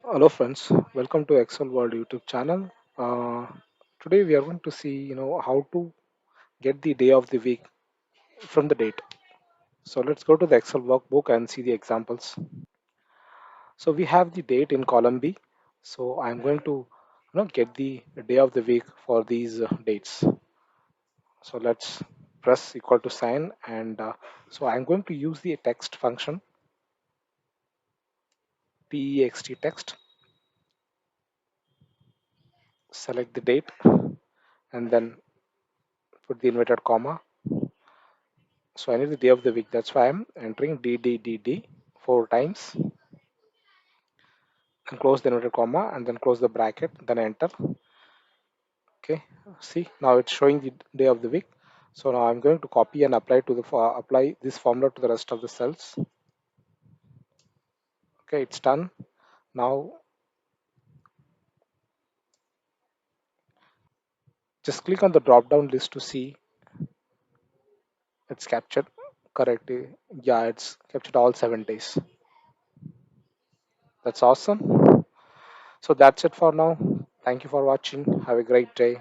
Hello friends, welcome to Excel World YouTube channel. Uh, Today we are going to see, how to get the day of the week from the date. So let's go to the Excel workbook and see the examples. So we have the date in column B. So I'm going to, get the day of the week for these dates. So let's press equal to sign and so I'm going to use the text function, text text, select the date and then put the inverted comma. So I need the day of the week. That's why I'm entering DDDD four times and close the inverted comma and then close the bracket, then enter. Okay. See, now it's showing the day of the week. So now I'm going to copy and apply to the apply this formula to the rest of the cells. Okay, it's done. Now just click on the drop down list to see it's captured correctly. Yeah, it's captured all 7 days. That's awesome. So that's it for now. Thank you for watching. Have a great day.